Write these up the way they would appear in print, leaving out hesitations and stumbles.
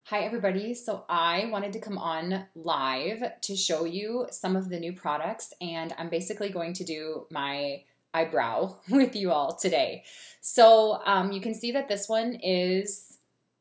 Hi everybody. So I wanted to come on live to show you some of the new products, and I'm basically going to do my eyebrow with you all today. So you can see that this one is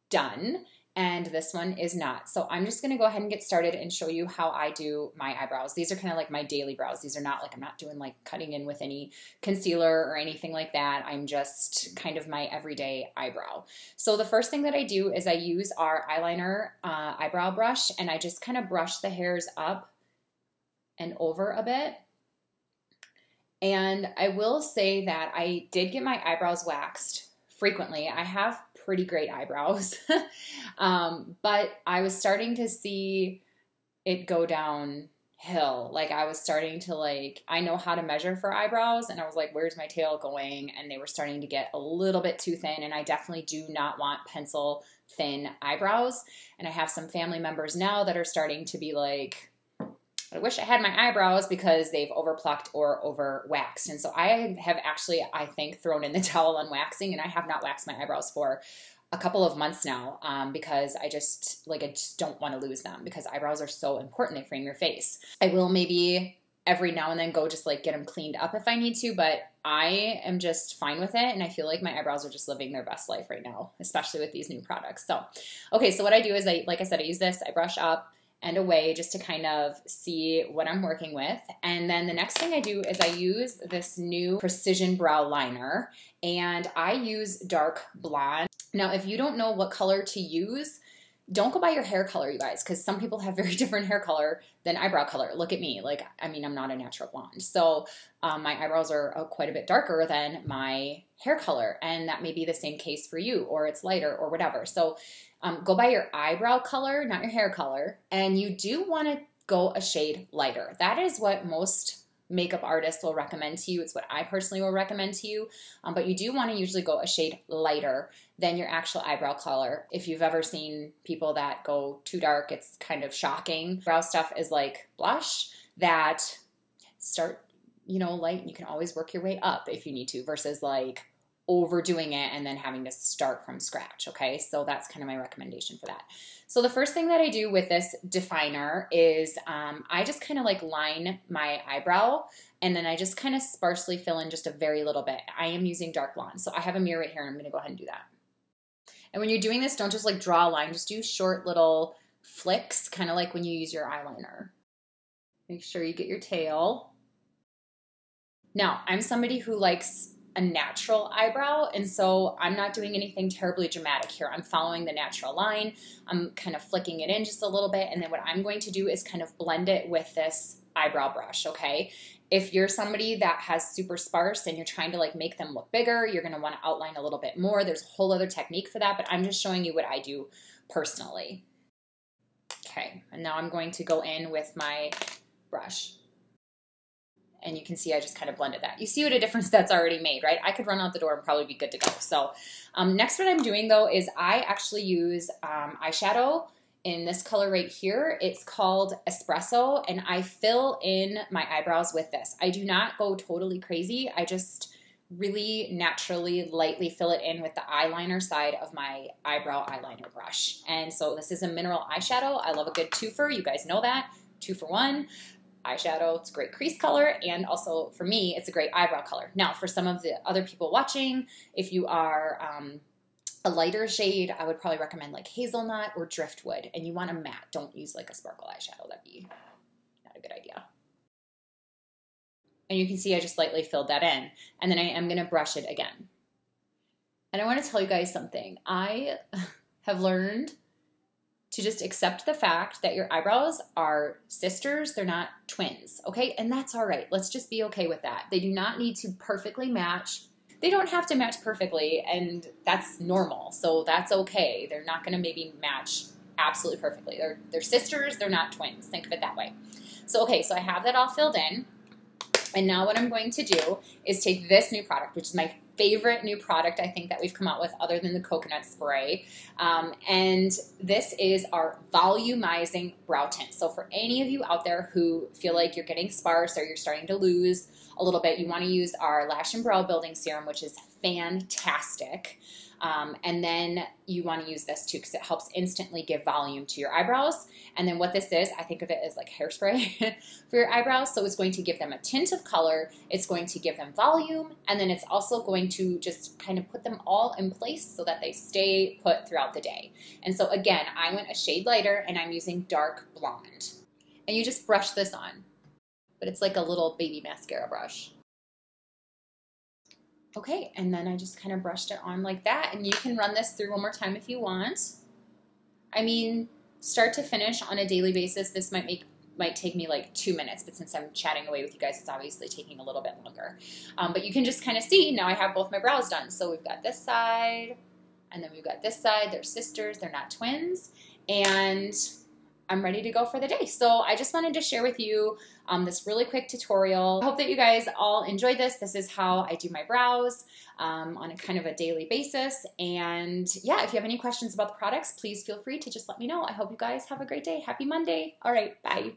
done and this one is not. So I'm just gonna go ahead and get started and show you how I do my eyebrows. These are kind of like my daily brows. These are not like, I'm not doing like cutting in with any concealer or anything like that. I'm just kind of my everyday eyebrow. So the first thing that I do is I use our eyeliner eyebrow brush, and I just kind of brush the hairs up and over a bit. And I will say that I did get my eyebrows waxed frequently. I have pretty great eyebrows, but I was starting to see it go downhill. Like I was starting to I know how to measure for eyebrows, and I was like, where's my tail going? And they were starting to get a little bit too thin, and I definitely do not want pencil thin eyebrows. And I have some family members now that are starting to be like, I wish I had my eyebrows because they've overplucked or over waxed. And so I have actually, I think, thrown in the towel on waxing, and I have not waxed my eyebrows for a couple of months now because I just don't want to lose them, because eyebrows are so important. They frame your face. I will maybe every now and then go just like get them cleaned up if I need to, but I am just fine with it. And I feel like my eyebrows are just living their best life right now, especially with these new products. So, okay, so what I do is like I said, I use this, I brush up and away just to kind of see what I'm working with. And then the next thing I do is I use this new Precision Brow Liner, and I use dark blonde. Now, if you don't know what color to use, don't go by your hair color, you guys, because some people have very different hair color than eyebrow color. Look at me. I'm not a natural blonde. So my eyebrows are quite a bit darker than my hair color, and that may be the same case for you, or it's lighter or whatever. So go by your eyebrow color, not your hair color, and you do want to go a shade lighter. That is what most makeup artists will recommend to you. It's what I personally will recommend to you, but you do want to usually go a shade lighter than your actual eyebrow color. If you've ever seen people that go too dark, it's kind of shocking. Brow stuff is like blush that start, light, and you can always work your way up if you need to, versus like overdoing it and then having to start from scratch. Okay, so that's kind of my recommendation for that. So the first thing that I do with this definer is I just kind of like line my eyebrow, and then I just kind of sparsely fill in just a very little bit. I am using dark blonde, so I have a mirror right here, and I'm going to go ahead and do that. And when you're doing this, don't just like draw a line, just do short little flicks, kind of like when you use your eyeliner. Make sure you get your tail. Now, I'm somebody who likes a natural eyebrow, and so I'm not doing anything terribly dramatic here. I'm following the natural line. I'm kind of flicking it in just a little bit, and then what I'm going to do is kind of blend it with this eyebrow brush, okay? If you're somebody that has super sparse and you're trying to like make them look bigger, you're going to want to outline a little bit more. There's a whole other technique for that, but I'm just showing you what I do personally. Okay, and now I'm going to go in with my brush. And you can see I just kind of blended that. You see what a difference that's already made, right? I could run out the door and probably be good to go. So next what I'm doing though is I actually use eyeshadow in this color right here. It's called Espresso, and I fill in my eyebrows with this. I do not go totally crazy. I just really naturally lightly fill it in with the eyeliner side of my eyebrow eyeliner brush. And so this is a mineral eyeshadow. I love a good twofer. You guys know that. 2 for 1. Eyeshadow, it's a great crease color, and also for me, it's a great eyebrow color. Now, for some of the other people watching, if you are a lighter shade, I would probably recommend like hazelnut or driftwood, and you want a matte. Don't use like a sparkle eyeshadow. That'd be not a good idea. And you can see I just lightly filled that in, and then I am going to brush it again. And I want to tell you guys something. I have learned to just accept the fact that your eyebrows are sisters, they're not twins, okay? And that's all right. Let's just be okay with that. They do not need to perfectly match. They don't have to match perfectly, and that's normal, so that's okay. They're not gonna maybe match absolutely perfectly. They're sisters, they're not twins. Think of it that way. So, okay, so I have that all filled in, and now what I'm going to do is take this new product, which is my favorite new product I think that we've come out with other than the coconut spray. And this is our volumizing brow tint. So for any of you out there who feel like you're getting sparse or you're starting to lose a little bit, you want to use our Lash and Brow Building Serum, which is fantastic. And then you want to use this too because it helps instantly give volume to your eyebrows. And then what this is, I think of it as like hairspray for your eyebrows. So it's going to give them a tint of color, it's going to give them volume, and then it's also going to just kind of put them all in place so that they stay put throughout the day. And so again, I went a shade lighter and I'm using dark blonde. And you just brush this on, but it's like a little baby mascara brush. Okay, and then I just kind of brushed it on like that, and you can run this through one more time if you want. I mean, start to finish on a daily basis, this might take me like 2 minutes, but since I'm chatting away with you guys, it's obviously taking a little bit longer. But you can just kind of see, now I have both my brows done. So we've got this side, and then we've got this side. They're sisters, they're not twins, and I'm ready to go for the day. So I just wanted to share with you this really quick tutorial. I hope that you guys all enjoyed this. This is how I do my brows on a kind of a daily basis. And yeah, if you have any questions about the products, please feel free to just let me know. I hope you guys have a great day. Happy Monday. All right, bye.